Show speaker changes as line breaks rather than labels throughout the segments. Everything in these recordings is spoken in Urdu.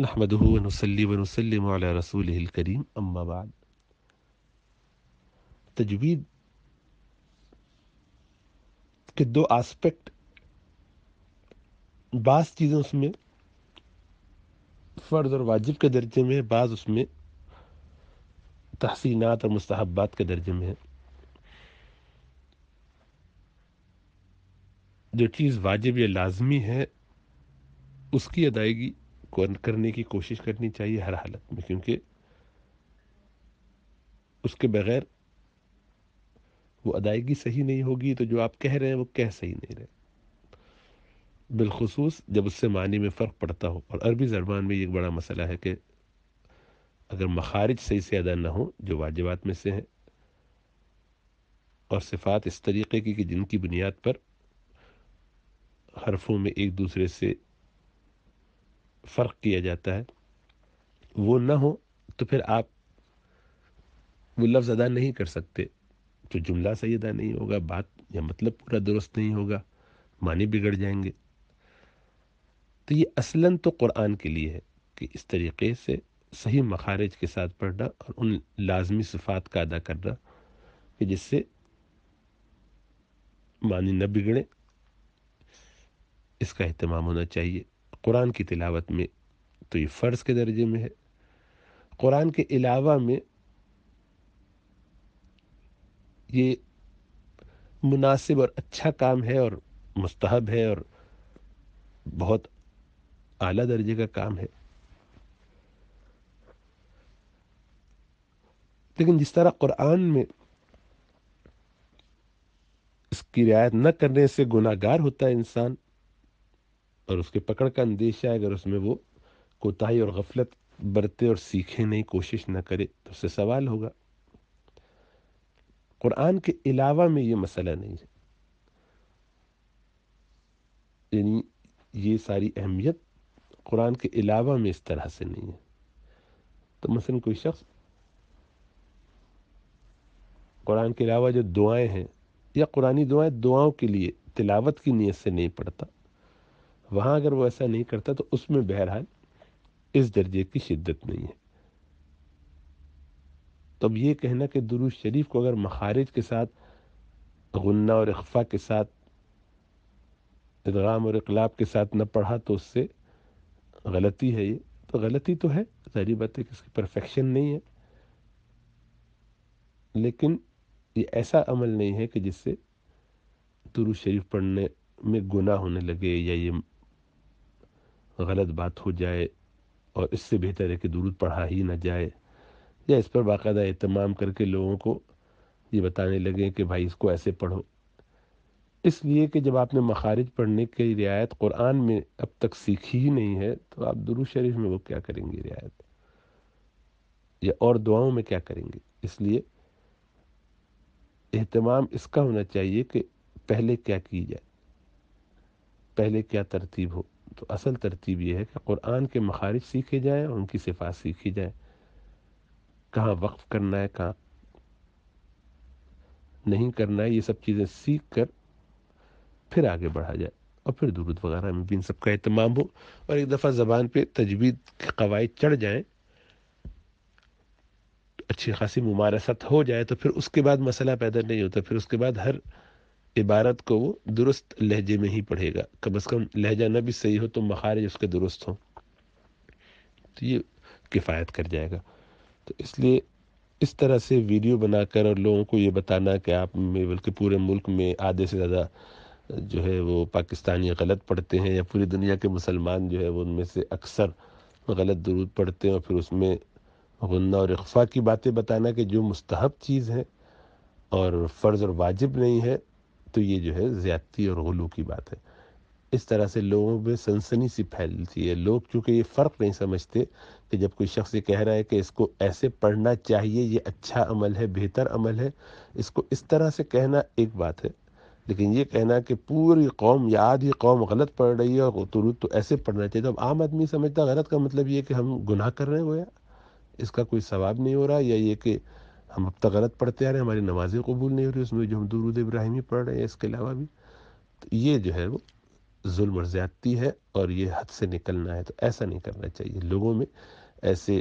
نحمده ونصلي ونسلم على رسوله الكريم اما بعد. تجوید کے دو آسپیکٹ، بعض چیزیں اس میں فرض اور واجب کے درجے میں، بعض اس میں تحسینات اور مستحبات کے درجے میں ہے. جو چیز واجب یا لازمی ہے اس کی ادائیگی کرنے کی کوشش کرنی چاہیے ہر حالت میں، کیونکہ اس کے بغیر وہ ادائیگی صحیح نہیں ہوگی تو جو آپ کہہ رہے ہیں وہ کہہ صحیح نہیں رہے، بالخصوص جب اس سے معنی میں فرق پڑتا ہو. اور عربی زبان میں یہ ایک بڑا مسئلہ ہے کہ اگر مخارج صحیح سے ادا نہ ہوں جو واجبات میں سے ہیں، اور صفات اس طریقے کی کہ جن کی بنیاد پر حرفوں میں ایک دوسرے سے فرق کیا جاتا ہے، وہ نہ ہو تو پھر آپ وہ لفظ ادا نہیں کر سکتے، تو جملہ صحیح ادا نہیں ہوگا، بات یا مطلب پورا درست نہیں ہوگا، معنی بگڑ جائیں گے. تو یہ اصلاً تو قرآن کے لیے ہے کہ اس طریقے سے صحیح مخارج کے ساتھ پڑھنا اور ان لازمی صفات کا ادا کرنا کہ جس سے معنی نہ بگڑے، اس کا اہتمام ہونا چاہیے. قرآن کی تلاوت میں تو یہ فرض کے درجے میں ہے. قرآن کے علاوہ میں یہ مناسب اور اچھا کام ہے اور مستحب ہے اور بہت اعلیٰ درجے کا کام ہے. لیکن جس طرح قرآن میں اس کی رعایت نہ کرنے سے گناہ گار ہوتا ہے انسان، اور اس کے پکڑ کا اندیشہ ہے اگر اس میں وہ کوتاہی اور غفلت برتے اور سیکھے نہیں، کوشش نہ کرے تو اس سے سوال ہوگا. قرآن کے علاوہ میں یہ مسئلہ نہیں ہے، یعنی یہ ساری اہمیت قرآن کے علاوہ میں اس طرح سے نہیں ہے. تو مثلا کوئی شخص قرآن کے علاوہ جو دعائیں ہیں یا قرآنی دعاؤں کے لیے تلاوت کی نیت سے نہیں پڑھتا، وہاں اگر وہ ایسا نہیں کرتا تو اس میں بہرحال اس درجے کی شدت نہیں ہے. تو اب یہ کہنا کہ درود شریف کو اگر مخارج کے ساتھ، غنہ اور اخفا کے ساتھ، ادغام اور اقلاب کے ساتھ نہ پڑھا تو اس سے غلطی ہے، یہ تو غلطی تو ہے، ظاہری بات ہے کہ اس کی پرفیکشن نہیں ہے، لیکن یہ ایسا عمل نہیں ہے کہ جس سے درود شریف پڑھنے میں گناہ ہونے لگے یا یہ غلط بات ہو جائے، اور اس سے بہتر ہے کہ درود پڑھا ہی نہ جائے، یا اس پر باقاعدہ اہتمام کر کے لوگوں کو یہ بتانے لگیں کہ بھائی اس کو ایسے پڑھو. اس لیے کہ جب آپ نے مخارج پڑھنے کی رعایت قرآن میں اب تک سیکھی ہی نہیں ہے تو آپ درود شریف میں وہ کیا کریں گے رعایت، یا اور دعاؤں میں کیا کریں گے. اس لیے اہتمام اس کا ہونا چاہیے کہ پہلے کیا کی جائے، پہلے کیا ترتیب ہو. تو اصل ترتیب یہ ہے کہ قرآن کے مخارج سیکھے جائیں اور ان کی صفات سیکھی جائیں، کہاں وقف کرنا ہے کہاں نہیں کرنا ہے، یہ سب چیزیں سیکھ کر پھر آگے بڑھا جائے، اور پھر درود وغیرہ میں بھی ان سب کا اہتمام ہو. اور ایک دفعہ زبان پہ تجوید کے قواعد چڑھ جائیں، اچھی خاصی ممارست ہو جائے، تو پھر اس کے بعد مسئلہ پیدا نہیں ہوتا. پھر اس کے بعد ہر عبارت کو وہ درست لہجے میں ہی پڑھے گا، کم از کم لہجہ نہ بھی صحیح ہو تو مخارج اس کے درست ہوں، تو یہ کفایت کر جائے گا. تو اس لیے اس طرح سے ویڈیو بنا کر اور لوگوں کو یہ بتانا کہ آپ میں بلکہ پورے ملک میں آدھے سے زیادہ جو ہے وہ پاکستانی غلط پڑھتے ہیں، یا پوری دنیا کے مسلمان جو ہے وہ ان میں سے اکثر غلط درود پڑھتے ہیں، اور پھر اس میں غنہ اور اخفا کی باتیں بتانا کہ جو مستحب چیز ہے اور فرض اور واجب نہیں ہے، تو یہ جو ہے زیادتی اور غلو کی بات ہے. اس طرح سے لوگوں میں سنسنی سی پھیلتی ہے. لوگ چونکہ یہ فرق نہیں سمجھتے کہ جب کوئی شخص یہ کہہ رہا ہے کہ اس کو ایسے پڑھنا چاہیے، یہ اچھا عمل ہے، بہتر عمل ہے، اس کو اس طرح سے کہنا ایک بات ہے، لیکن یہ کہنا کہ پوری قوم یا آدھی قوم غلط پڑھ رہی ہے اور درود تو ایسے پڑھنا چاہیے، تو اب عام آدمی سمجھتا غلط کا مطلب یہ کہ ہم گناہ کر رہے ہیں، گویا اس کا کوئی ثواب نہیں ہو رہا، یا یہ کہ ہم اب تک غلط پڑھتے آ رہے ہیں، ہماری نمازیں قبول نہیں ہو رہی اس میں جو ہم درود ابراہیمی پڑھ رہے ہیں اس کے علاوہ بھی. تو یہ جو ہے وہ ظلم اور زیادتی ہے اور یہ حد سے نکلنا ہے، تو ایسا نہیں کرنا چاہیے، لوگوں میں ایسے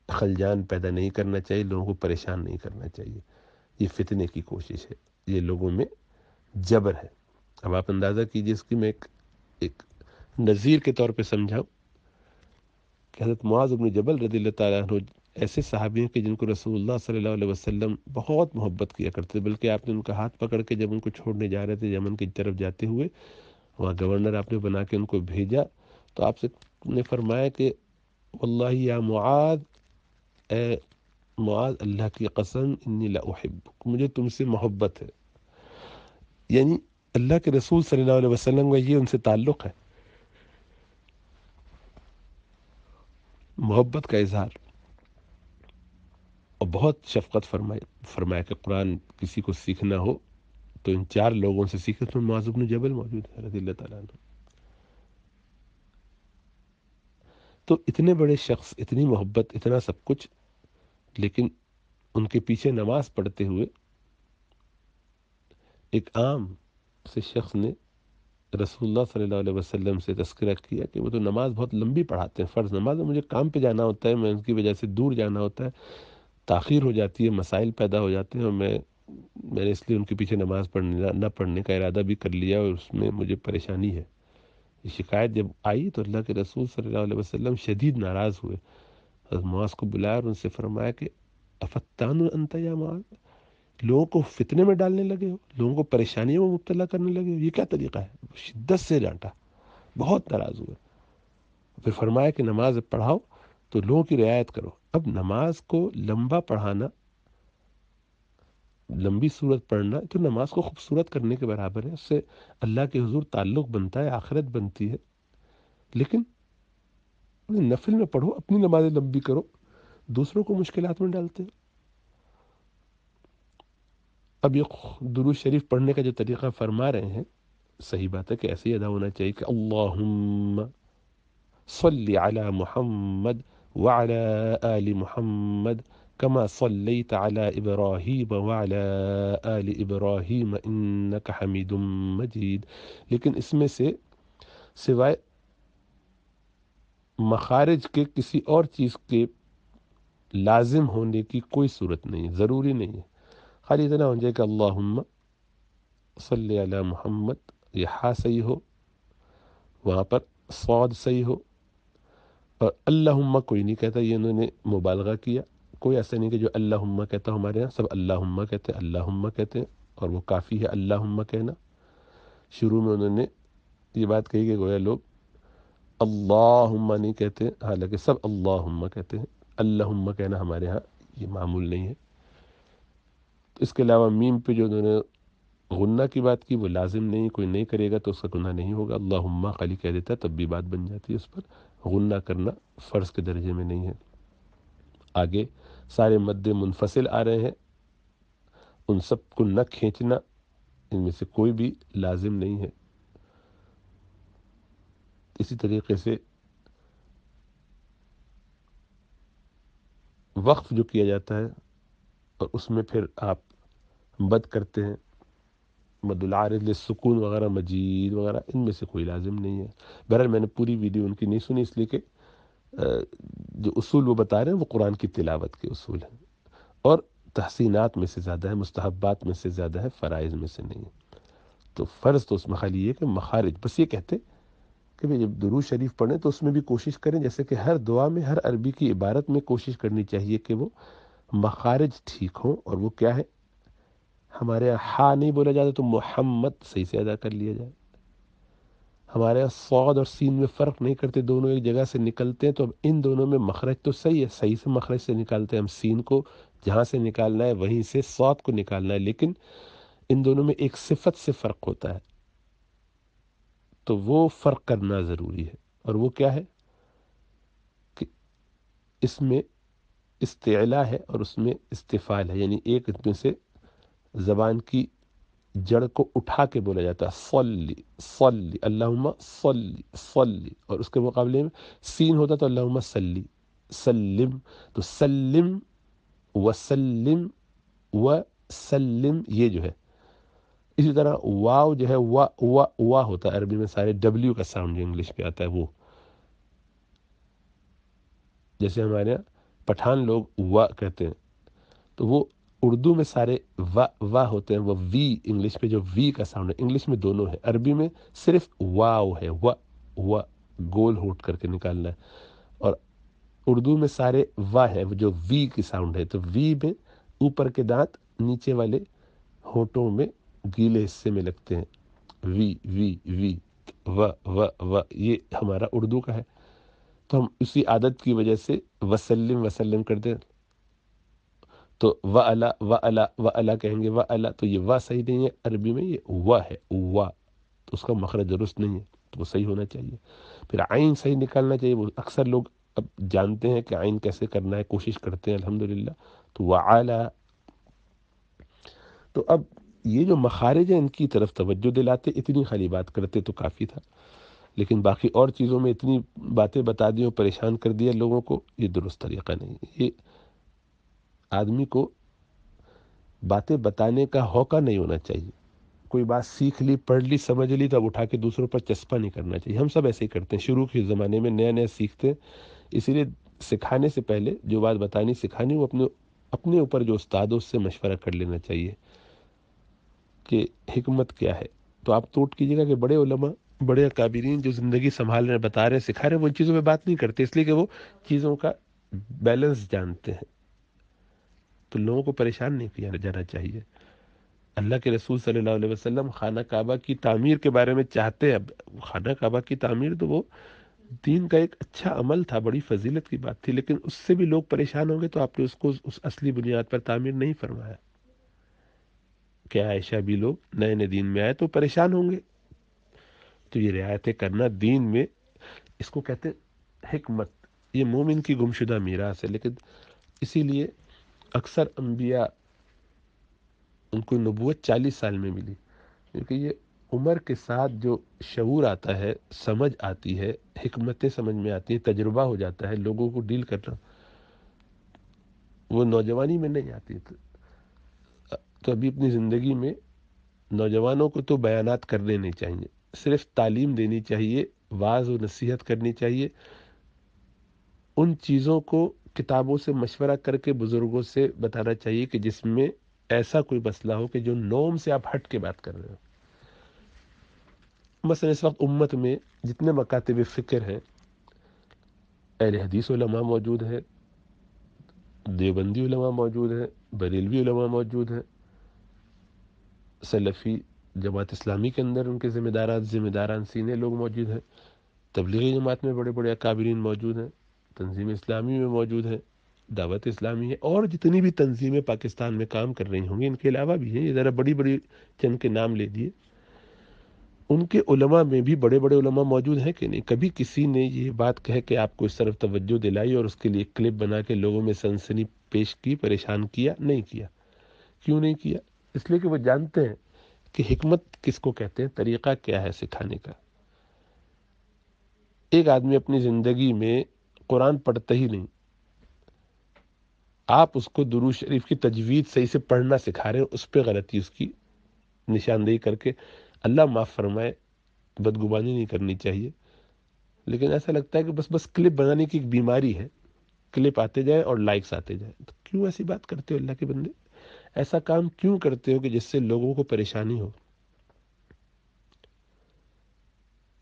خلجان پیدا نہیں کرنا چاہیے، لوگوں کو پریشان نہیں کرنا چاہیے، یہ فتنے کی کوشش ہے، یہ لوگوں میں جبر ہے۔ اب آپ اندازہ کیجئے اس کی میں ایک نظیر کے طور پہ سمجھاؤں کہ حضرت معاذ بن جبل رضی اللہ تعالیٰ عنہ ایسے صحابی ہیں کہ جن کو رسول اللہ صلی اللہ علیہ وسلم بہت محبت کیا کرتے تھے، بلکہ آپ نے ان کا ہاتھ پکڑ کے جب ان کو چھوڑنے جا رہے تھے یمن کی طرف جاتے ہوئے، وہاں گورنر آپ نے بنا کے ان کو بھیجا، تو آپ سے نے فرمایا کہ واللہ یا معاذ، اے معاذ اللہ کی قسم انی لا احبک، مجھے تم سے محبت ہے، یعنی اللہ کے رسول صلی اللہ علیہ وسلم کا یہ ان سے تعلق ہے، محبت کا اظہار، اور بہت شفقت فرمایا کہ قرآن کسی کو سیکھنا ہو تو ان 4 لوگوں سے سیکھے، اس میں معاذ بن جبل موجود ہے رضی اللہ تعالیٰ عنہ۔ تو اتنے بڑے شخص، اتنی محبت، اتنا سب کچھ، لیکن ان کے پیچھے نماز پڑھتے ہوئے ایک عام سے شخص نے رسول اللہ صلی اللہ علیہ وسلم سے تذکرہ کیا کہ وہ تو نماز بہت لمبی پڑھاتے ہیں، فرض نماز میں مجھے کام پہ جانا ہوتا ہے، میں ان کی وجہ سے دور جانا ہوتا ہے، تاخیر ہو جاتی ہے، مسائل پیدا ہو جاتے ہیں، اور میں نے اس لیے ان کے پیچھے نماز نہ پڑھنے کا ارادہ بھی کر لیا، اور اس میں مجھے پریشانی ہے۔ یہ شکایت جب آئی تو اللہ کے رسول صلی اللہ علیہ وسلم شدید ناراض ہوئے، حضرت معاذ کو بلایا اور ان سے فرمایا کہ افتان انت یا معاذ، لوگوں کو فتنے میں ڈالنے لگے ہو، لوگوں کو پریشانیوں میں مبتلا کرنے لگے ہو، یہ کیا طریقہ ہے؟ شدت سے ڈانٹا، بہت ناراض ہوئے، پھر فرمایا کہ نماز پڑھاؤ تو لوگوں کی رعایت کرو۔ اب نماز کو لمبا پڑھانا، لمبی صورت پڑھنا تو نماز کو خوبصورت کرنے کے برابر ہے، اس سے اللہ کے حضور تعلق بنتا ہے، آخرت بنتی ہے، لیکن نفل میں پڑھو، اپنی نمازیں لمبی کرو، دوسروں کو مشکلات میں ڈالتے ہیں۔ اب یہ درود شریف پڑھنے کا جو طریقہ فرما رہے ہیں، صحیح بات ہے کہ ایسے ہی ادا ہونا چاہیے کہ اللہم صلی علی محمد وعلی آل محمد کما صلیت علی ابراہیم وعلی آل ابراہیم انک حمید مجید، لیکن اس میں سے سوائے مخارج کے کسی اور چیز کے لازم ہونے کی کوئی صورت نہیں ہے، ضروری نہیں ہے، خالی اتنا ہو جائے کہ اللہم صلی علی محمد، یہ ہا صحیح ہو، وہاں پر صاد صحیح ہو، اور اللہم کوئی نہیں کہتا، یہ انہوں نے مبالغہ کیا، کوئی ایسا نہیں کہ جو اللہم کہتا، ہمارے یہاں سب اللہم کہتے ہیں، اللہم کہتے ہیں، اور وہ کافی ہے اللہم کہنا۔ شروع میں انہوں نے یہ بات کہی کہ گویا لوگ اللہم نہیں کہتے، حالانکہ سب اللہم کہتے ہیں، اللہم کہنا ہمارے ہاں یہ معمول نہیں ہے۔ اس کے علاوہ میم پہ جو انہوں نے غنہ کی بات کی وہ لازم نہیں، کوئی نہیں کرے گا تو اس کا گناہ نہیں ہوگا، اللہم خالی کہہ دیتا ہے تب بھی بات بن جاتی ہے، اس پر غنہ کرنا فرض کے درجے میں نہیں ہے۔ آگے سارے مد منفصل آ رہے ہیں، ان سب کو نہ کھینچنا، ان میں سے کوئی بھی لازم نہیں ہے۔ اسی طریقے سے وقف جو کیا جاتا ہے اور اس میں پھر آپ مد کرتے ہیں، مد العارض للسکون وغیرہ، مجید وغیرہ، ان میں سے کوئی لازم نہیں ہے۔ بہرحال میں نے پوری ویڈیو ان کی نہیں سنی، اس لیے کہ جو اصول وہ بتا رہے ہیں وہ قرآن کی تلاوت کے اصول ہیں، اور تحسینات میں سے زیادہ ہے، مستحبات میں سے زیادہ ہے، فرائض میں سے نہیں ہے۔ تو فرض تو اس میں خالی یہ کہ مخارج، بس یہ کہتے کہ جب درود شریف پڑھیں تو اس میں بھی کوشش کریں، جیسے کہ ہر دعا میں، ہر عربی کی عبارت میں کوشش کرنی چاہیے کہ وہ مخارج ٹھیک ہوں، اور وہ کیا ہے، ہمارے یہاں ہا نہیں بولا جاتا تو محمد صحیح سے ادا کر لیا جائے، ہمارے یہاں صاد اور سین میں فرق نہیں کرتے، دونوں ایک جگہ سے نکلتے ہیں، تو اب ان دونوں میں مخرج تو صحیح ہے، صحیح سے مخرج سے نکالتے ہیں، ہم سین کو جہاں سے نکالنا ہے وہیں سے صاد کو نکالنا ہے، لیکن ان دونوں میں ایک صفت سے فرق ہوتا ہے، تو وہ فرق کرنا ضروری ہے، اور وہ کیا ہے کہ اس میں استعلا ہے اور اس میں استفال ہے، یعنی ایک میں سے زبان کی جڑ کو اٹھا کے بولا جاتا ہے، صلی صلی اللہم صلی صلی، اور اس کے مقابلے میں سین ہوتا تو اللہم صلی سلم، تو سلم وسلم وسلم، یہ جو ہے اسی طرح واو جو ہے وا ہوتا ہے عربی میں، سارے ڈبلیو کا ساؤنڈ جو انگلش میں آتا ہے وہ، جیسے ہمارے یہاں پٹھان لوگ وا کہتے ہیں، تو وہ اردو میں سارے وا ہوتے ہیں، وہ وی انگلش میں جو وی کا ساؤنڈ ہے، انگلش میں دونوں ہے، عربی میں صرف واو ہے، وا گول ہوٹ کر کے نکالنا ہے، اور اردو میں سارے وا ہے، وہ جو وی کی ساؤنڈ ہے، تو وی میں اوپر کے دانت نیچے والے ہونٹوں میں گیلے حصے میں لگتے ہیں، وی وی وی و یہ ہمارا اردو کا ہے، تو ہم اسی عادت کی وجہ سے وسلم کرتے ہیں، تو و الا کہیں گے، تو یہ وا صحیح نہیں ہے، عربی میں یہ وا ہے، وا، تو اس کا مخرج درست نہیں ہے، تو وہ صحیح ہونا چاہیے۔ پھر عین صحیح نکالنا چاہیے، وہ اکثر لوگ اب جانتے ہیں کہ عین کیسے کرنا ہے، کوشش کرتے ہیں الحمدللہ، تو وعلا۔ تو اب یہ جو مخارج ہیں ان کی طرف توجہ دلاتے، اتنی خالی بات کرتے تو کافی تھا، لیکن باقی اور چیزوں میں اتنی باتیں بتا دی اور پریشان کر دیا لوگوں کو، یہ درست طریقہ نہیں ہے۔ یہ آدمی کو باتیں بتانے کا ہوکا نہیں ہونا چاہیے، کوئی بات سیکھ لی، پڑھ لی، سمجھ لی، تو اب اٹھا کے دوسروں پر چسپا نہیں کرنا چاہیے۔ ہم سب ایسے ہی کرتے ہیں، شروع کے زمانے میں نیا نیا سیکھتے ہیں، اسی لیے سکھانے سے پہلے جو بات بتانی سکھانی، وہ اپنے اوپر جو استاد ہے اس سے مشورہ کر لینا چاہیے کہ حکمت کیا ہے۔ تو آپ نوٹ کیجیے گا کہ بڑے علماء، بڑے اکابرین جو زندگی سنبھال رہے ہیں، بتا رہے ہیں، سکھا رہے ہیں، وہ ان چیزوں پہ بات نہیں کرتے، اس لیے کہ وہ چیزوں کا بیلنس جانتے ہیں، تو لوگوں کو پریشان نہیں کیا جانا چاہیے۔ اللہ کے رسول صلی اللہ علیہ وسلم خانہ کعبہ کی تعمیر کے بارے میں چاہتے ہیں، اب خانہ کعبہ کی تعمیر تو وہ دین کا ایک اچھا عمل تھا، بڑی فضیلت کی بات تھی، لیکن اس سے بھی لوگ پریشان ہوں گے، تو آپ نے اس کو اس اصلی بنیاد پر تعمیر نہیں فرمایا کہ عائشہ بھی لوگ نئے نئے دین میں آئے تو پریشان ہوں گے، تو یہ رعایتیں کرنا دین میں، اس کو کہتے ہیں حکمت، یہ مومن کی گمشدہ میراث ہے۔ لیکن اسی لیے اکثر انبیاء، ان کو نبوت 40 سال میں ملی، کیونکہ یہ عمر کے ساتھ جو شعور آتا ہے، سمجھ آتی ہے، حکمتیں سمجھ میں آتی ہیں، تجربہ ہو جاتا ہے، لوگوں کو ڈیل کرنا، وہ نوجوانی میں نہیں آتی۔ تو ابھی اپنی زندگی میں نوجوانوں کو تو بیانات کرنے نہیں چاہیے، صرف تعلیم دینی چاہیے، واعظ و نصیحت کرنی چاہیے، ان چیزوں کو کتابوں سے مشورہ کر کے بزرگوں سے بتانا چاہیے کہ جس میں ایسا کوئی مسئلہ ہو کہ جو نوم سے آپ ہٹ کے بات کر رہے ہو۔ مثلا اس وقت امت میں جتنے مکاتب فکر ہیں، اہل حدیث علماء موجود ہیں، دیوبندی علماء موجود ہیں، بریلوی علماء موجود ہیں، سلفی جماعت اسلامی کے اندر ان کے ذمہ داران سینے لوگ موجود ہیں، تبلیغی جماعت میں بڑے بڑے اکابرین موجود ہیں، تنظیم اسلامی میں موجود ہیں، دعوت اسلامی ہے، اور جتنی بھی تنظیمیں پاکستان میں کام کر رہی ہوں گی، ان کے علاوہ بھی ہیں، یہ ذرا بڑی بڑی چند کے نام لے دیے، ان کے علماء میں بھی بڑے بڑے علماء موجود ہیں کہ نہیں؟ کبھی کسی نے یہ بات کہہ کہ آپ کو اس طرف توجہ دلائی اور اس کے لیے کلپ بنا کے لوگوں میں سنسنی پیش کی، پریشان کیا؟ نہیں کیا۔ کیوں نہیں کیا؟ اس لیے کہ وہ جانتے ہیں کہ حکمت کس کو کہتے ہیں، طریقہ کیا ہے سکھانے کا۔ ایک آدمی اپنی زندگی میں قرآن پڑھتا ہی نہیں، آپ اس کو درود شریف کی تجوید صحیح سے پڑھنا سکھا رہے ہیں، اس پہ غلطی اس کی نشاندہی کر کے، اللہ معاف فرمائے، بدگمانی نہیں کرنی چاہیے، لیکن ایسا لگتا ہے کہ بس کلپ بنانے کی ایک بیماری ہے، کلپ آتے جائیں اور لائکس آتے جائیں، تو کیوں ایسی بات کرتے ہو اللہ کے بندے؟ ایسا کام کیوں کرتے ہو کہ جس سے لوگوں کو پریشانی ہو؟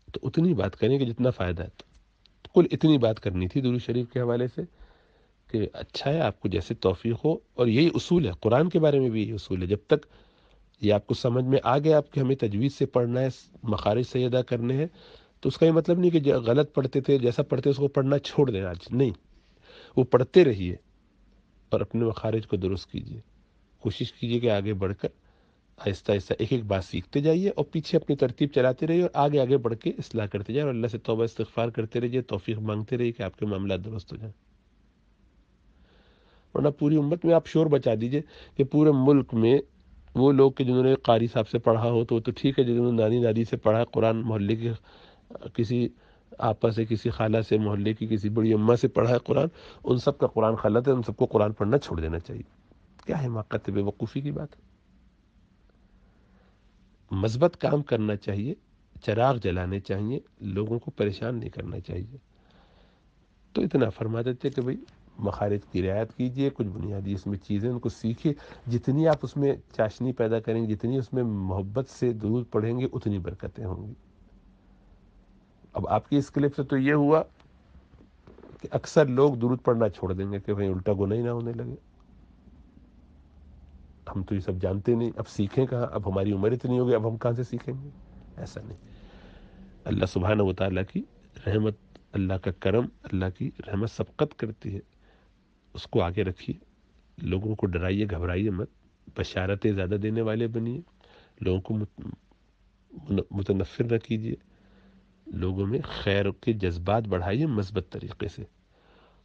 تو اتنی بات کریں کہ جتنا فائدہ ہے۔ تو کل اتنی بات کرنی تھی درود شریف کے حوالے سے، کہ اچھا ہے آپ کو جیسے توفیق ہو، اور یہی اصول ہے قرآن کے بارے میں بھی، یہی اصول ہے، جب تک یہ آپ کو سمجھ میں آ گیا آپ کہ ہمیں تجوید سے پڑھنا ہے، مخارج صحیح ادا کرنے ہیں، تو اس کا یہ مطلب نہیں کہ غلط پڑھتے تھے جیسا پڑھتے اس کو پڑھنا چھوڑ دیں آج، نہیں، وہ پڑھتے رہیے اور اپنے مخارج کو درست کیجیے، کوشش کیجیے کہ آگے بڑھ کر آہستہ آہستہ ایک ایک بات سیکھتے جائیے، اور پیچھے اپنی ترتیب چلاتے رہیے، اور آگے آگے بڑھ کے اصلاح کرتے جائیں، اور اللہ سے توبہ استغفار کرتے رہیے، توفیق مانگتے رہیے کہ آپ کے معاملات درست ہو جائیں۔ ورنہ پوری امت میں آپ شور بچا دیجئے کہ پورے ملک میں وہ لوگ کہ جنہوں نے قاری صاحب سے پڑھا ہو تو ٹھیک ہے، جنہوں نے نانی دادی سے پڑھا، قرآن محلے کے کسی آپا سے، کسی خالہ سے، محلے کی کسی بڑی اماں سے پڑھا ہے قرآن، ان سب کا قرآن غلط ہے، ان سب کو قرآن پڑھنا چھوڑ دینا چاہیے۔ کیا حماقت ہے، بے وقوفی کی بات ہے۔ مثبت کام کرنا چاہیے، چراغ جلانے چاہیے، لوگوں کو پریشان نہیں کرنا چاہیے۔ تو اتنا فرما دیتے کہ بھئی مخارج کی رعایت کیجئے، کچھ بنیادی اس میں چیزیں ان کو سیکھیے، جتنی آپ اس میں چاشنی پیدا کریں گے، جتنی اس میں محبت سے درود پڑھیں گے، اتنی برکتیں ہوں گی۔ اب آپ کی اس کلپ سے تو یہ ہوا کہ اکثر لوگ درود پڑھنا چھوڑ دیں گے کہ بھئی الٹا گناہ ہی نہ ہونے لگے، ہم تو یہ سب جانتے نہیں، اب سیکھیں کہاں، اب ہماری عمر اتنی ہو گئی، اب ہم کہاں سے سیکھیں گے؟ ایسا نہیں۔ اللہ سبحانہ و تعالیٰ کی رحمت، اللہ کا کرم، اللہ کی رحمت سبقت کرتی ہے، اس کو آگے رکھیے، لوگوں کو ڈرائیے، گھبرائیے مت، بشارتیں زیادہ دینے والے بنیے، لوگوں کو متنفر نہ کیجیے، لوگوں میں خیر کے جذبات بڑھائیے مثبت طریقے سے،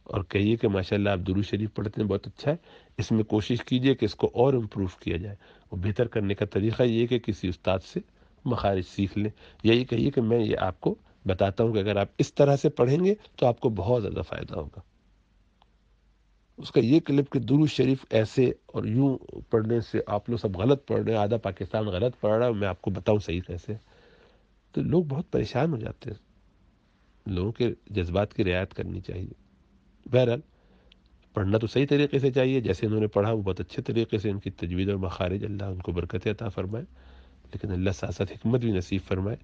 اور کہیے کہ ماشاءاللہ آپ درود شریف پڑھتے ہیں، بہت اچھا ہے، اس میں کوشش کیجیے کہ اس کو اور امپروو کیا جائے، اور بہتر کرنے کا طریقہ یہ ہے کہ کسی استاد سے مخارج سیکھ لیں، یہی کہیے کہ میں یہ آپ کو بتاتا ہوں کہ اگر آپ اس طرح سے پڑھیں گے تو آپ کو بہت زیادہ فائدہ ہوگا۔ اس کا یہ کلپ کہ درود شریف ایسے اور یوں پڑھنے سے آپ لوگ سب غلط پڑھ رہے ہیں، آدھا پاکستان غلط پڑھ رہا ہے، میں آپ کو بتاؤں صحیح کیسے، تو لوگ بہت پریشان ہو جاتے ہیں۔ لوگوں کے جذبات کی رعایت کرنی چاہیے۔ بہرحال پڑھنا تو صحیح طریقے سے چاہیے، جیسے انہوں نے پڑھا وہ بہت اچھے طریقے سے، ان کی تجوید اور مخارج اللہ ان کو برکت عطا فرمائے، لیکن اللہ ساتھ ساتھ حکمت بھی نصیب فرمائے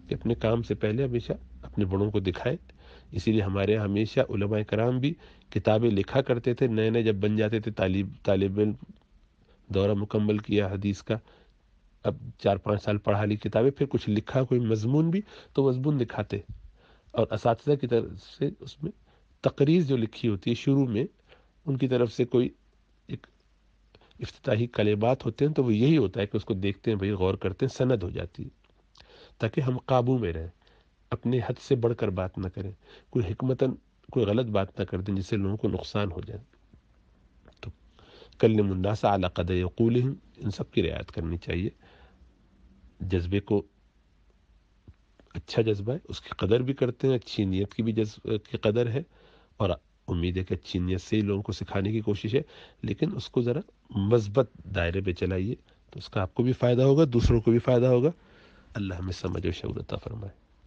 کہ اپنے کام سے پہلے ہمیشہ اپنے بڑوں کو دکھائیں۔ اسی لیے ہمارے یہاں ہمیشہ علماء کرام بھی کتابیں لکھا کرتے تھے، نئے نئے جب بن جاتے تھے، طالب علم دورہ مکمل کیا حدیث کا، اب 4-5 سال پڑھا لی کتابیں، پھر کچھ لکھا کوئی مضمون بھی تو مضمون دکھاتے، اور اساتذہ کی طرف سے اس میں تقریر جو لکھی ہوتی ہے شروع میں، ان کی طرف سے کوئی ایک افتتاحی کلمات ہوتے ہیں، تو وہ یہی ہوتا ہے کہ اس کو دیکھتے ہیں، بھئی غور کرتے ہیں، سند ہو جاتی ہے، تاکہ ہم قابو میں رہیں، اپنے حد سے بڑھ کر بات نہ کریں، کوئی حکمتاً کوئی غلط بات نہ کر دیں جس سے لوگوں کو نقصان ہو جائے۔ تو کلم الناس علی قدر یقولہم، ان سب کی رعایت کرنی چاہیے۔ جذبے کو اچھا جذبہ ہے، اس کی قدر بھی کرتے ہیں، اچھی نیت کی بھی کی قدر ہے، اور امید ہے کہ اچھی نیت سے ہی لوگوں کو سکھانے کی کوشش ہے، لیکن اس کو ذرا مثبت دائرے پہ چلائیے، تو اس کا آپ کو بھی فائدہ ہوگا، دوسروں کو بھی فائدہ ہوگا۔ اللہ ہمیں سمجھ و شعور عطا فرمائے۔